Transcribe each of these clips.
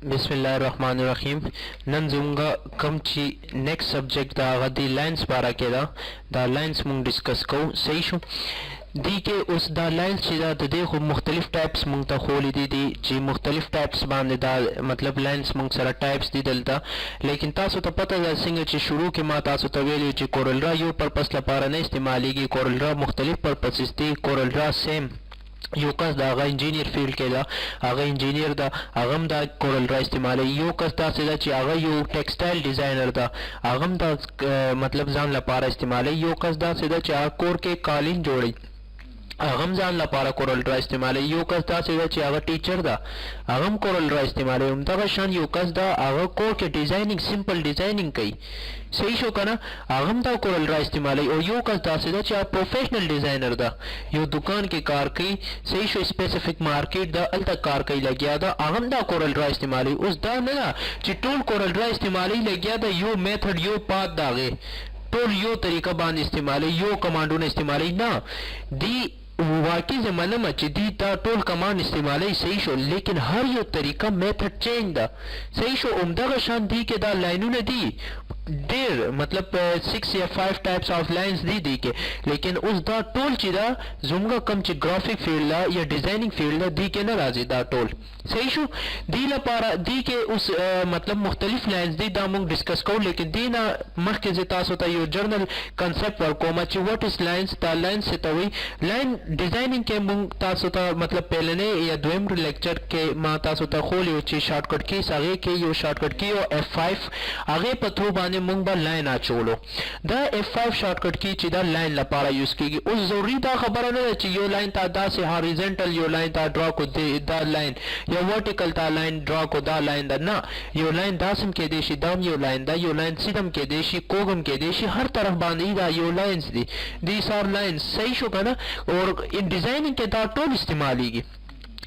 बिस्मिल्लाहिर्रहमानिर्रहीम। नन जुमगा कम ची नेक्स्ट सब्जेक्ट दा गदी लाइन्स बारा के दा लाइन्स मुंग डिस्कस को सही शो दी के उस दा लाइन्स ची दा देखो मुख्तलिफ टाइप्स मुंग ता खोली दी ची मुख्तलिफ टाइप्स बांधे दा मतलब लाइन्स मुंग सारा टाइप्स दी दलता लेकिन तासो तो पता दा सिंग ची शुरू के मा तासो तो वेली ची कोरल रा यो पर्पस ला पारा ने इस्तेमाली की कोरल रा मुख्तलिफ पर्पसेस दी कोरल रा सेम यो कस दा आगा इंजीनियर फील्ड के दा आगा इंजीनियर दा आगम दा कोरल रा इस्तेमाल है यो कस दा से दा ची आगा यो टेक्सटाइल डिजाइनर दा आगम दा मतलब जान ला पारा इस्तेमाल है यो कस दा से दा ची आगा कोर के कालीन जोड़ी आगम जान ला पारा कोरल रा इस्तेमाल है यो कस दा से दा ची आगा टीचर दा आगम कोरल रा इस्तेमाल है उमदा का शान यो कस दा आगा कोर के डिजाइनिंग सिंपल डिजाइनिंग कई सही शो का ना आगम दा कोरल रा इस्तेमाल है और यो कस दा से दा ची आगा प्रोफेशनल डिजाइनर दा यो दुकान के कार कई सही शो स्पेसिफिक मार्केट दा अल तक कार कई लग गया दा आगम दा कोरल रा इस्तेमाल है उस दा ना ची टूल कोरल रा इस्तेमाल ही लग गया दा यो मेथड यो पाथ दागे टोल यो तरीका बांध इस्तेमाल है यो कमांडो ने इस्तेमाल है ना दी वाकई जमाने में दी ता टोल कमांड इस्तेमाल है सही शो लेकिन हर यो तरीका मेथड चेंज दा सही शो उम्दा का शान दी के दा लाइनों ने दी डेर मतलब 6 या 5 टाइप्स ऑफ लाइंस दी के लेकिन उस दा टोल चिदा जुमगा कम ची ग्राफिक फील्ड या डिजाइनिंग फील्ड दी के ना राजी दा टोल सही शो दी ला पारा दी के उस मतलब मुख्तलिफ लाइंस दी दा मुंग डिस्कस को लेकिन दी ना मख के जिता सोता यो जर्नल कंसेप्ट वर्क को मची व्हाट इज लाइंस दा लाइंस से तवी लाइन डिजाइनिंग के मुंग तासोता मतलब पहले ने या दोम लेक्चर के मा तासोता खोली उची शॉर्टकट की आगे के यो शॉर्टकट की और F5 आगे पथरो बाने मुंग बा लाइन आ छोड़ो दा F5 शॉर्टकट की चिदा लाइन ला पारा यूज की उस जरूरी दा खबर न ची यो लाइन ता दा से हॉरिजॉन्टल यो लाइन ता ड्रॉ को दे दा लाइन या वर्टिकल ता लाइन ड्रॉ को दा लाइन दा ना यो लाइन दासम के देशी दाम यो लाइन दा यो लाइन सिदम के देशी कोगम के देशी हर तरफ बांधी दा यो लाइंस दी दीस आर लाइंस सही शो का ना और इन डिजाइनिंग के दा टोल इस्तेमाल ही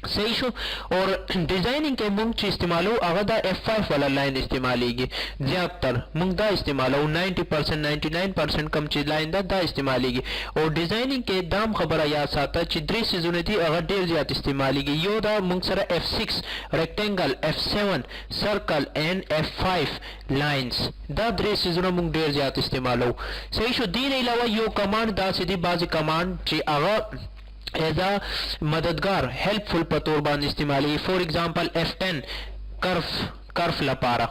सही शो और डिजाइनिंग के मुंग ची इस्तेमाल हो आगा F5 वाला लाइन इस्तेमाल ही ज्यादातर मुंग दा इस्तेमाल हो 90% 99% कम ची लाइन दा इस्तेमाल ही और डिजाइनिंग के दाम खबर या साता चिद्री सीजन थी अगर डेर ज्यादा इस्तेमाल ही यो दा मुंग सरा F6 rectangle F7 circle and F5 lines दा द्रे सीजन मुंग डेर ज्यादा इस्तेमाल हो सही शो दी नहीं अलावा यो कमांड दा सीधी बाजी कमांड ची आगा एजा मददगार हेल्पफुल पतोर बांध इस्तेमाल फॉर एग्जांपल F10 कर्फ लपारा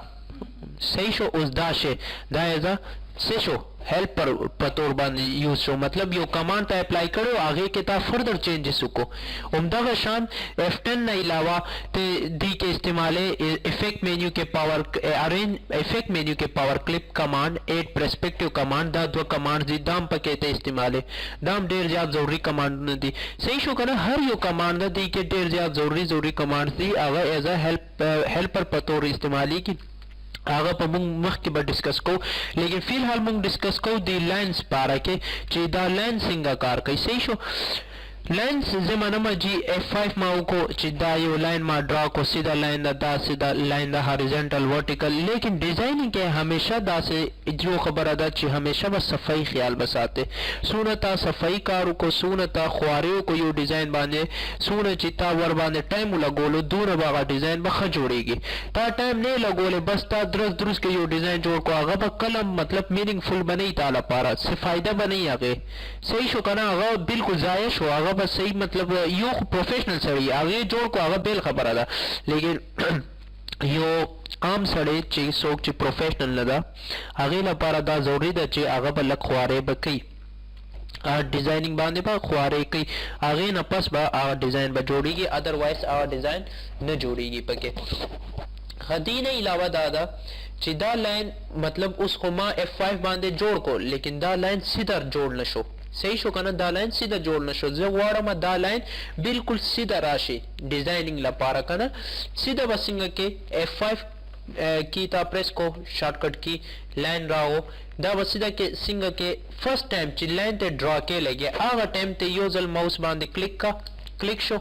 सही शो उस दाशे दा एजा से शो हेल्प पर पतोर बांध यूज शो मतलब यो कमांड ता अप्लाई करो आगे के ता फर्दर चेंजेस को उम्दा का शान F10 ना अलावा ते दी के इस्तेमाल इफेक्ट मेन्यू के पावर अरेंज इफेक्ट मेन्यू के power clip command add perspective command दा दो कमांड दी दाम पके ते इस्तेमाल दाम डेर ज्यादा जरूरी कमांड न दी सही शो करना हर यो कमांड दी के डेर ज्यादा जरूरी कमांड दी आगा एज अ हेल्पर पतोर इस्तेमाल की आगा पर मुंग मख के बाद डिस्कस को लेकिन फिलहाल मुंग डिस्कस को दी लाइन्स पारा के चीदा लाइन सिंगा कार कई सही शो लाइन्स जमाना में जी F5 माओ को चिदा यो लाइन मा ड्रॉ को सीधा लाइन दा सीधा लाइन दा हॉरिजॉन्टल वर्टिकल लेकिन डिजाइनिंग के हमेशा दा से जो खबर अदा ची हमेशा बस सफाई ख्याल बसाते सुनता सफाई कार को सुनता ख्वारियों को यो डिजाइन बांधे सुन चिता वर बांधे टाइम लगोलो दूर बागा डिजाइन बखा जोड़ेगी ता टाइम नहीं लगोले बस ता दुरुस्त के यो डिजाइन जोड़ को आगा बा कलम मतलब मीनिंगफुल बने ताला पारा से फायदा बने आगे सही शो करना आगा बिल्कुल जायश हो आगा बस सही मतलब यो प्रोफेशनल सड़ी आगे जोड़ को आगा बेल खबर आदा लेकिन यो आम सड़े ची सोक ची प्रोफेशनल लदा आगे ला पारा दा जरूरी दा ची आगा बल्ला ख्वारे बकई डिजाइनिंग बांधे बा ख्वारे कई आगे न पस बा आगा डिजाइन बा जोड़ेगी अदरवाइज आगा डिजाइन न जोड़ेगी पके खदीने अलावा दादा चिदा लाइन मतलब उस खुमा F5 बांधे जोड़ को लेकिन दा लाइन सीधा जोड़ न शो सही शो करना दा लाइन सीधा जोड़ न शो जो वाड़ा में दा लाइन बिल्कुल सीधा राशि डिजाइनिंग ला पारा करना सीधा बसिंग के F5 की ता प्रेस को शॉर्टकट की लाइन रहो दा बसीदा के सिंग के फर्स्ट टाइम ची लाइन ते ड्रॉ के लगे आगा टाइम ते यूजल माउस बांधे क्लिक शो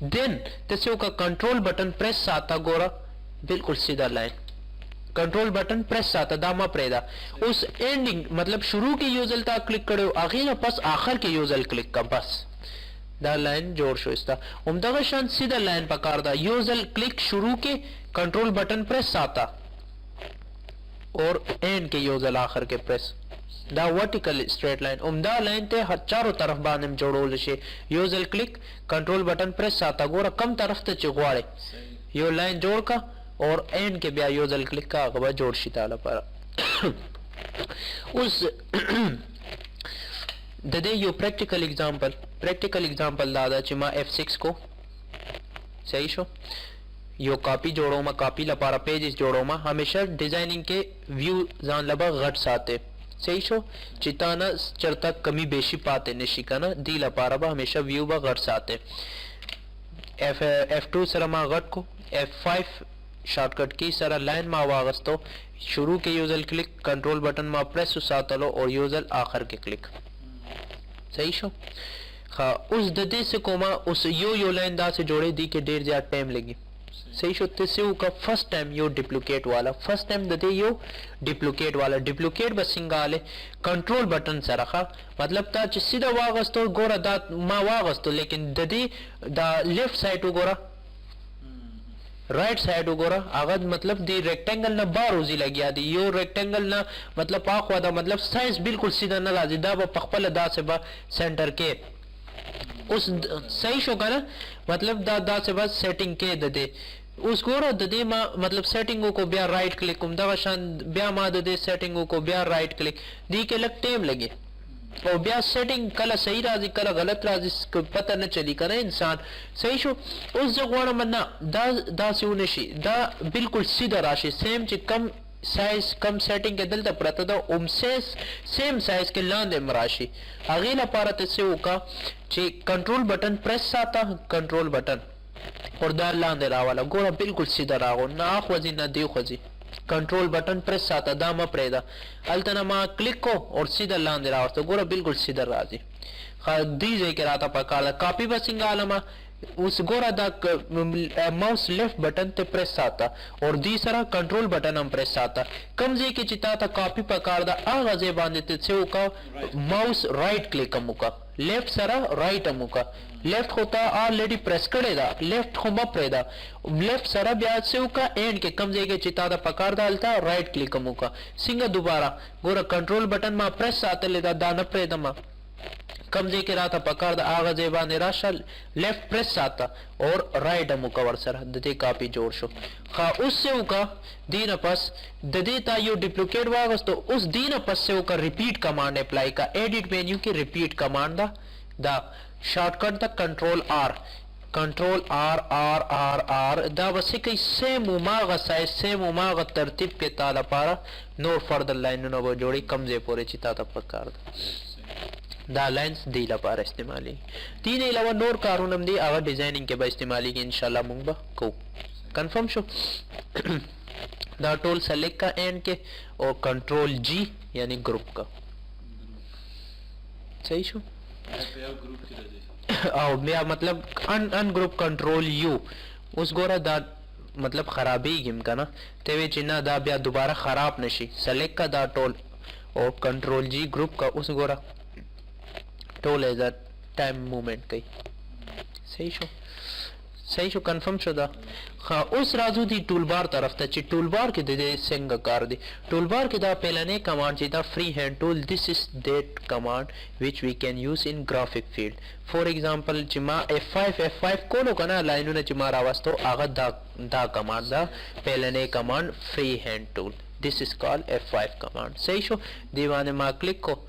देन तस्यो का कंट्रोल बटन प्रेस आता गोरा बिल्कुल सीधा लाइन कंट्रोल बटन प्रेस आता दामा प्रेदा उस एंडिंग मतलब शुरू के यूजल ता क्लिक करो आगे ना बस आखिर के यूजल क्लिक का बस दा लाइन जोड़ शो इसता उमदा शान सीधा लाइन पकार दा यूजल क्लिक शुरू के कंट्रोल बटन प्रेस साता और एंड के यो ज़ल आखिर के प्रेस दा वर्टिकल स्ट्रेट लाइन उमदा लाइन ते चारों तरफ बांधे जोड़ोल शे यो ज़ल क्लिक कंट्रोल बटन प्रेस साता गोरा कम तरफ ते चिगवाड़े यो लाइन जोड़ का और एंड के ब्या यो ज़ल क्लिक का अगवा जोड़ शिताला पर उस दे यो प्रैक्टिकल एग्जांपल दादा चिमा F6 को सही शो यो कॉपी जोड़ो मा कॉपी लपारा पेजेस जोड़ो मा हमेशा डिजाइनिंग के व्यू जान लबा घट साते सही शो चिताना चरता कमी बेशी पाते निशिकाना दी लपारा बा हमेशा व्यू बा घट साते F2 सरा मा घट को F5 शॉर्टकट की सरा लाइन मा वागस्तो शुरू के यूजल क्लिक कंट्रोल बटन मा प्रेस सातलो और यूजल आखिर के क्लिक सही शो हाँ उस ददे से कोमा उस यो लाइन दा से जोड़े दी के देर ज्यादा टाइम लगी सही शो तिसे का फर्स्ट टाइम यो डुप्लीकेट वाला फर्स्ट टाइम ददे यो डुप्लीकेट बस सिंगाले कंट्रोल बटन से रखा मतलब ता सीधा वागस्तो गोरा दा मा वागस्तो लेकिन ददे दा लेफ्ट साइड गोरा राइट साइड गोरा आगद मतलब दी रेक्टेंगल ना बार उजी लगी आदि यो रेक्टेंगल ना मतलब पाक वादा मतलब साइज बिल्कुल सीधा ना लाजी दा बा पखपल दा से बा सेंटर के उस सही शो का ना मतलब दा से बा सेटिंग के दे उस गोरा दे मा मतलब सेटिंगों को ब्या राइट क्लिक उमदा शान ब्या मा दे सेटिंगों को ब्या राइट क्लिक दी के लग टेम लगे और ब्या सेटिंग कला सही राजी कला गलत राजी पता न चली करे इंसान सही शो उस जगह मन्ना दा से उनशी दा बिल्कुल सीधा राशि सेम ची कम साइज कम सेटिंग के दिल तक पड़ता था उमसे सेम साइज के लांदे मराशी अगेला पारत से उका ची कंट्रोल बटन प्रेस आता कंट्रोल बटन और दा लांदे रावाला गोरा बिल्कुल सीधा रागो ना आख वजी ना दी खजी कंट्रोल बटन प्रेस आता दामा प्रेदा अल्तना मा क्लिक को और सीधा लांदे रहा तो गोरा बिल्कुल सीधा राजी दी जे के राता पकाला कॉपी बसिंग आलमा उस गोरा दा माउस लेफ्ट बटन ते प्रेस आता और दूसरा कंट्रोल बटन हम प्रेस आता कम जे के चिता था कॉपी पकार दा आगा जे बांधे ते से का माउस राइट क्लिक अमुका लेफ्ट सरा राइट अमुका लेफ्ट होता ऑलरेडी प्रेस करेगा लेफ्ट हो मप्रेदा लेफ्ट सरा ब्याज से का एंड के कम जे के चिता दा पकार डालता राइट क्लिक अमुका सिंगा दोबारा गोरा कंट्रोल बटन मा प्रेस आते लेदा दाना प्रेदा मा कम जे के राता पकार दा आगा जेबा निराशा लेफ्ट प्रेस आता और राइट मुकवर सर ददे कॉपी जोड़ शो खा उससे उका दीन पस ददे ता यो डुप्लीकेट वागस तो उस दीन पस से उका रिपीट कमांड अप्लाई का एडिट मेन्यू के रिपीट कमांड दा शॉर्टकट दा कंट्रोल आर दा बस कई same Umaga size same Umaga तरतीब के ताला पारा नोर फर्दर लाइन न वो जोड़ी कम जे पोरे चिता ता पकार दा लाइन्स दीला पार इस्तेमाली तीन अलावा नोर कारून दी आवा डिजाइनिंग के बा इस्तेमाली की इंशाल्लाह मुंगबा को कंफर्म शो दा टूल सेलेक्ट का एंड के और कंट्रोल जी यानी ग्रुप का सही शो आओ मैं मतलब अन ग्रुप कंट्रोल यू उस गोरा दा मतलब खराबी गिम का ना तेवे चिन्ना दा ब्या दोबारा खराब नशी सेलेक्ट का दा टोल और कंट्रोल जी ग्रुप का उस गोरा टोल एज अ टाइम मूवमेंट कई सही शो कंफर्म शुदा हाँ उस राजू दी टूलबार तरफ तची टूलबार के दे सिंग कार दी टूलबार के दा पहले कमांड जीता free hand tool this is that command which we can use in graphic field for example चिमा F5 कोनो कना लाइनो ने चिमा रावस तो आगा दा कमांड दा पहले command free hand tool this is called F5 command सही शो दीवाने मा क्लिक को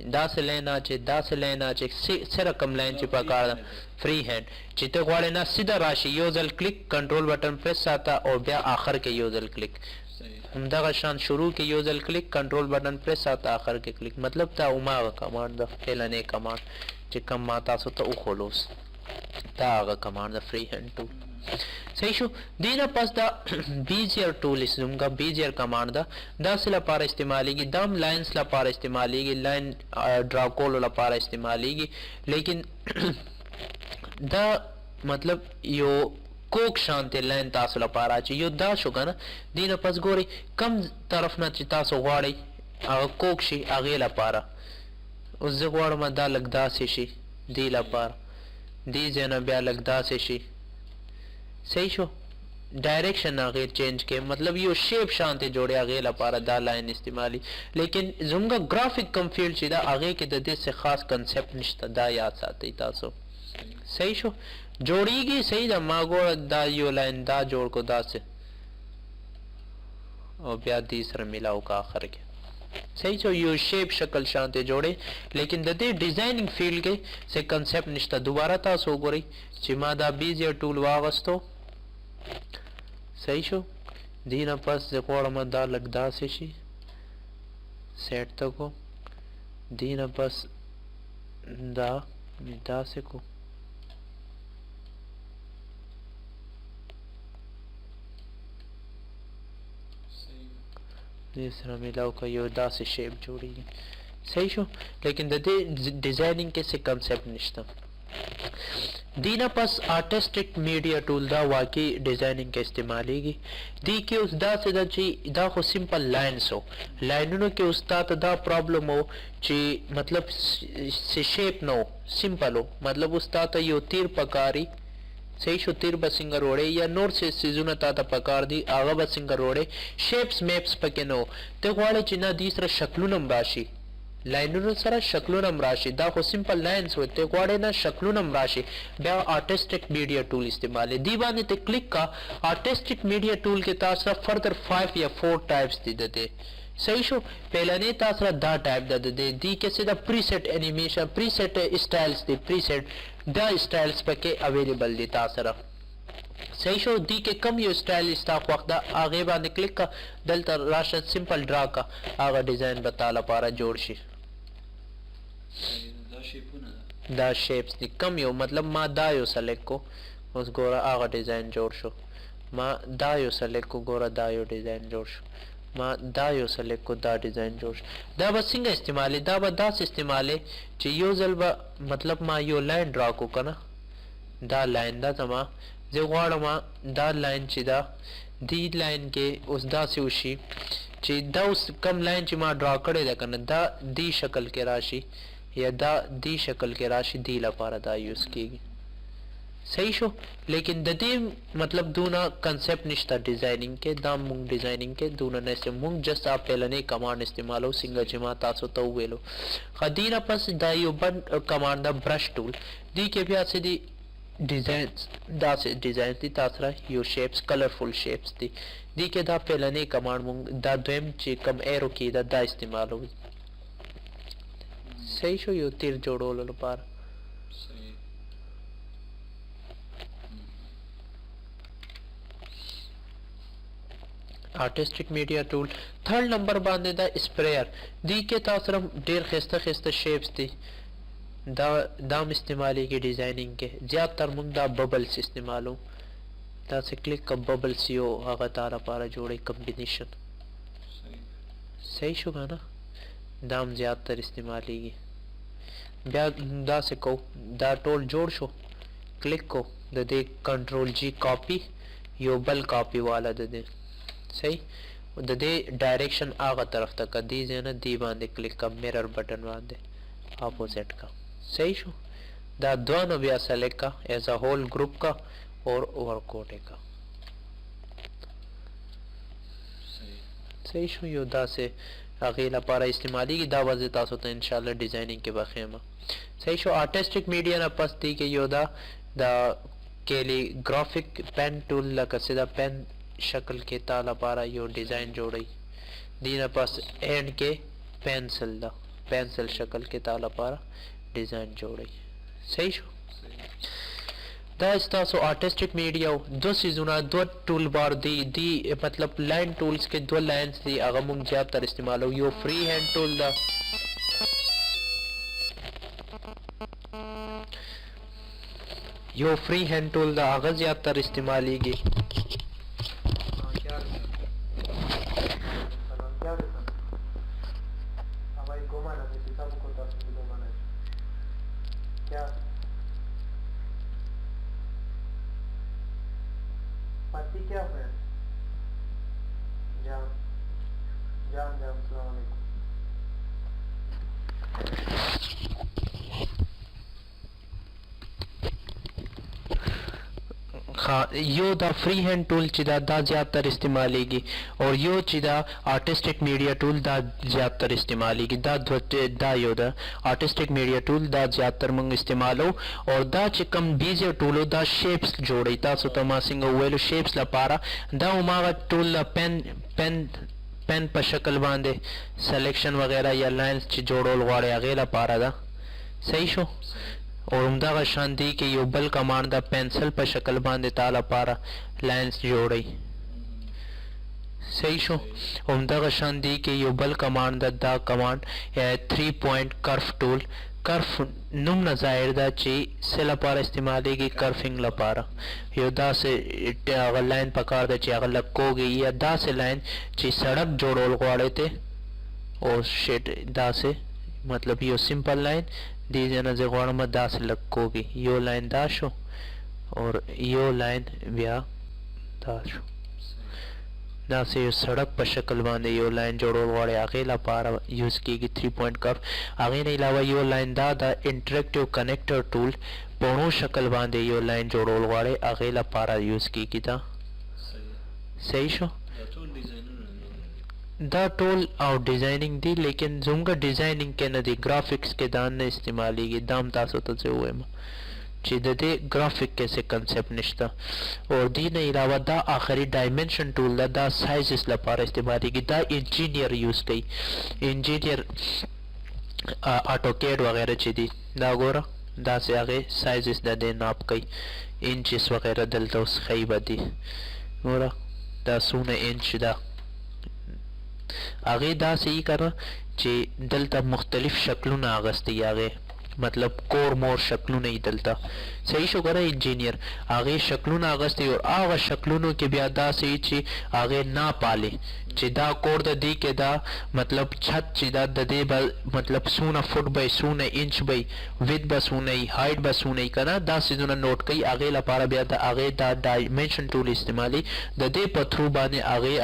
दा से लेना चे सिरा कम लाइन चे पकार फ्री हैंड चिते वाले ना सीधा राशि योजल क्लिक कंट्रोल बटन प्रेस आता और ब्या आखिर के योजल क्लिक हमदा का शान शुरू के योजल क्लिक कंट्रोल बटन प्रेस आता आखिर के क्लिक मतलब ता उमा का कमांड दा पहले कमांड जे कम माता सो तो खोलोस ता आगा कमांड दा फ्री हैंड टू सही शो दीना पास दा बीजियर टूल इसुमगा बीजियर कमांड दा सिला पार इस्तेमाली की दम लाइंस ला पार इस्तेमाली की लाइन ड्रा कोल ला पार इस्तेमाली की लेकिन दा मतलब यो कोक शांति लाइन तासला पार आची यो दा शुगा ना दीना पास गोरी कम तरफ ना चिता सो गाड़ी आगा कोक शी आगे ला पारा उस जगवाड़ में दा लगदा से शी दी ला पार दी जना ब्या लगदा से शी सही शो डायरेक्शन आगे चेंज के मतलब यो शेप शांति जोड़े आगे लपारा दा लाइन इस्तेमाली लेकिन जुमगा ग्राफिक कम फील्ड सीधा आगे के ददे से खास कंसेप्ट निश्ता दा याद साथी तासो सही शो जोड़ीगी सही दा मागो दा यो लाइन दा जोड़ को दा से और ब्याह तीसरा मिलाओ का आखिर के सही छो यो शेप शक्ल शांति जोड़े लेकिन ददे डिजाइनिंग फील्ड के से कंसेप्ट निश्ता दोबारा तासो गोरी चिमादा बीज या टूल वागस्तो सही छो दीना पस जे कोड़मा दा लगदा से शी सेट तको दीना पस दा से को दूसरा मिलाओ का यो दा से शेप जोड़ी सही छो लेकिन ददे डिजाइनिंग के से कंसेप्ट निश्ता दीना पस आर्टिस्टिक मीडिया टूल दा वाकई डिजाइनिंग के इस्तेमाली दी के उस दा से दा ची दा को सिंपल लाइन्स हो लाइनों के उस दा प्रॉब्लम हो ची मतलब से शेप न हो सिंपल हो मतलब उस दा यो तीर पकारी सही शो तीर बसिंगा रोड़े या नोर से सीजुना ताता पकार दी आगा बसिंगा रोड़े शेप्स मैप्स पके नो ते वाले चिना तीसरा शक्लुनम राशि लाइनों सारा शक्लुनम राशि दा को सिंपल लाइन्स होते वाड़े ना शक्लुनम राशि बया आर्टिस्टिक मीडिया टूल इस्तेमाल है दीवाने ते क्लिक का आर्टिस्टिक मीडिया टूल के तासरा फर्दर 5 या 4 टाइप्स दी देते सही शो पहला ने तासरा दा टाइप दा दे दी के सीधा प्रीसेट एनिमेशन प्रीसेट स्टाइल्स दी प्रीसेट दा स्टाइल्स पके अवेलेबल दी तासरा सही शो दी के कम यो स्टाइल स्टाफ वक्त आगे बांधे क्लिक का दलता राशन सिंपल ड्रा का आगा डिजाइन बताला पारा जोड़ शी दा शेप्स दी कम यो मतलब मा दा यो सेलेक्ट को उस गोरा आगा डिजाइन जोड़ शो मा दा यो सेलेक्ट को गोरा दा यो डिजाइन जोड़ शो मा दा यो सेलेक्ट को दा डिजाइन जोड़ शो दा बस सिंगा इस्तेमाल है दा बस दा से इस्तेमाल है ची यो जल्बा मतलब मा यो लाइन ड्रा को कना दा लाइन दा तमा जे वाड़मा दा लाइन चिदा दी लाइन के उस दा से उशी ची दा उस कम लाइन ची मा ड्रा करे दा कना दा दी शक्ल के राशि या दा दी शक्ल के राशि दी ला पारा दा यूज की सही शो लेकिन ददी मतलब दूना कंसेप्ट निश्ता डिजाइनिंग के दाम मुंग डिजाइनिंग के दूना ने से मुंग जस्ट आप पहले ने कमांड इस्तेमाल हो सिंगल जमा तासो तो वेलो खदीना पस दा यो बन कमांड दा ब्रश टूल दी के भी आसे दी डिजाइन दा से डिजाइन दी तासरा यो शेप्स कलरफुल शेप्स दी के दा पहले ने कमांड मुंग दा द्वेम ची कम एरो की दा इस्तेमाल हो सही शो यो तीर जोड़ो लो पार artistic media tool third number बांधे दा स्प्रेयर दी के तासरम ढेर खिस्ता खिस्ता शेप्स दी दाम इस्तेमाली की डिजाइनिंग के ज्यादातर मुंग दा बबल्स इस्तेमाल हो दा से क्लिक का बबल्स यो आगा तारा पारा जोड़े कॉम्बिनेशन सही शुगा ना दाम ज्यादातर इस्तेमाली की दा से को दा टोल जोड़ शो क्लिक को दे कंट्रोल जी कॉपी यो बल कॉपी वाला दे सही दे डायरेक्शन आगा तरफ तक का दी ना दी बांधे क्लिक का मिरर बटन बांधे अपोजिट का सही शो दा दोनों भी सेलेक्ट का एज अ होल ग्रुप का और ओवरकोट का सही शो यो दा से अगेला पारा इस्तेमाली की दावत तासो तो इंशाल्लाह डिजाइनिंग के बारे में सही शो आर्टिस्टिक मीडिया ना पस दी के यो दा केली ग्राफिक पेन टूल ला कसेदा पेन शक्ल के ताला पारा यो डिजाइन जोड़ी दीना पास एंड के पेंसिल शक्ल के ताला पारा डिजाइन जोड़ी सही शो दास्ता सो आर्टिस्टिक मीडिया दो सीजुना दो टूल बार दी मतलब लाइन टूल्स के दो लाइंस दी अगर मुंग ज्यादातर इस्तेमाल हो यो फ्री हैंड टूल दा अगर ज्यादातर इस्तेमाल हीगी क्या है जान जान जान अस्सलाम वालेकुम यो दा फ्री हैंड टूल چې دا زیاتر استعمالیږي او یو چې دا آرټسټک میډیا ټول دا زیاتر استعمالیږي دا یو دا آرټسټک میډیا ټول دا زیاتر موږ استعمالو او دا چې کم بیزر ټول دا شیپس جوړی تاسو ته ما څنګه ویلو شیپس لپاره دا هماغه ټول پن په شکل باندې سلیکشن وغیرہ یا لاینز چې جوړول غواړي هغې لپاره ده صحیح شو اور همدغه شان دی کې یو بل کمانډ د پنسل په شکل باندې تا لپاره لاینز جوړی صحیح شو همدغه شان دی کې یو بل کمانډ دا کمانډ 3 پوینټ کرف ټول کرف نوم نه ظاهر ده چې څه لپاره استعمالیږي کرفینګ لپاره یو داسې هغه لاین پکار ده چې هغه لږ کوږ یا داسې لاین چې سړک جوړول غواړی ته او شیټ داسې مطلب یو سمپل لاین دی جنا زه غواړم داسې لږ کوږ یو لاین دا شو اور یو لاین بیا دا شو داسې یو سړک په شکل باندې یو لاین جوړول غواړي هغې لپاره یوز کېږي 3 پوینټ کرف هغې نه علاوه یو لاین دا د انټریکټیو کنیکټر ټول پوڼو شکل باندې یو لاین جوړول غواړي هغې لپاره یوز کېږي دا صحیح شو دا ټول او ډیزاینینګ دی لیکن زموږ ډیزاینینګ کې نه دی ګرافکس کې دا نه استعمالیږي دا هم تاسو ته زه ووایم چې د دې ګرافیک کې څه کنسپټ نشته او دې نه علاوه دا آخري ډایمنشن ټول ده دا سایزز لپاره استعمالیږي دا انجینیر یوز کوي انجینیر آټوکیډ وغیرہ چې دي دا ګوره داسې هغې سایزز د دې ناپ کوي انچز وغیرہ دلته اوس ښیي به دي ګوره دا څونه انچ ده هغې داسې یې که نه چې دلته مختلف شکلونه اغستی هغې مطلب کور مور شکلونه یې دلته صحیح شو ګوره انجینیر هغې شکلونه اغستی او هغه شکلونو کې بیا داسې چې هغې ناپالې چې دا کور د دې کې دا مطلب چھت چې دا د دې به مطلب څونه فوټ به څونه انچ به وید به څونه یي هایټ به څونه یي که نه دا څیزونه نوټ کوي هغې لپاره بیا د هغې دا ډایمنشن ټول استعمالي د دې په تھرو باندې هغې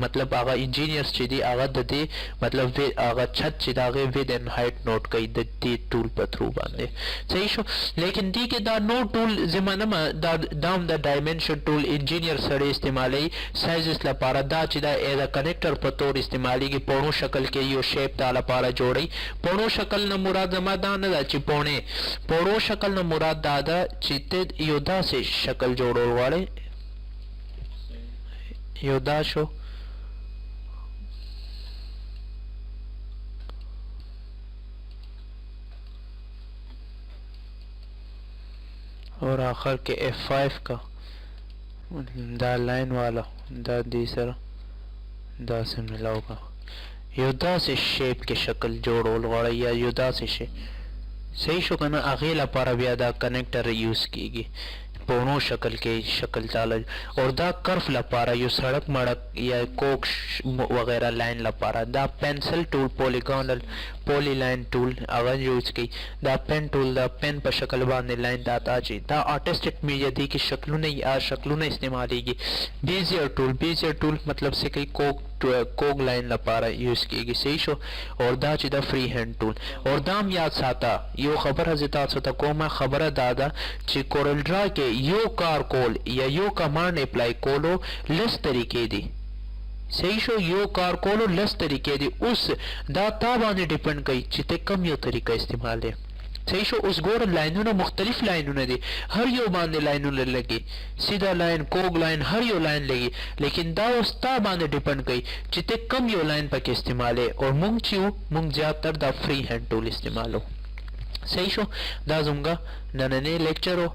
مطلب هغه انجینیرز چې دي هغه د دې مطلب هغه چھت چې د هغې وید اینډ هایټ نوټ کوي د دې ټول په تھرو باندې صحیح شو لیکن دې کې دا نو ټول زما نه دا هم د ډایمنشن ټول انجینیر سړی استعمالوي سایزز لپاره دا چې دا د کنیکټر په طور استعمالیږي پوڼو شکل کې یو شیپ تا لپاره جوړی پوڼو شکل نه مراد زما دا نه ده چې پوڼو شکل نه مراد دا ده چې ته یو داسې شکل جوړول غواړې یو دا شو اور آخر کے F5 کا دا लाइन वाला دا دی سره دا سے ملاو کا یو داسې شیپ کې شکل جوړول غواړی یا یو داسې شی صحیح شو که نه هغې لپاره بیا دا کنیکټر یوز کېږي پوڼو شکل کې شکل چاله اور دا کرف لپاره یو سړک مړک یا کوک وغیرہ لاین لپاره دا پینسل ټول پولیګانل پولی لاین ټول هغه یوز کوي دا پین ټول دا پین په شکل باندې لاین دا چې دا آرټسټک میډیا دی کې شکلونه شکلونه استعمالیږي بیزیر ټول مطلب څه کوي کوک لاین لپاره یوز کېږي صحیح شو اور دا چې دا فری هینډ ټول اور دا هم یاد ساته یو خبره زه تاسو ته کومه خبره دا ده چې کورل ډرا کې یو کار کول یا یو کمانډ اپلای کولو لس طریقې دي صحیح شو یو کار کولو لس طریقې دي اوس دا تا باندې ډیپنډ کوي چې ته کم یو طریقه استعمال صحیح شو اوس ګوره لاینونه مختلف لاینونه دي هر یو باندې لاینونه لګي سیده لاین کوږ لاین هر یو لاین لګي لیکن دا اوس تا باندې ډیپنډ کوي چې ته کم یو لاین پکې استعمالې او مونږ چې مونږ زیاتر دا فری هینډ ټول استعمالو صحیح شو دا زموږ نننی لیکچر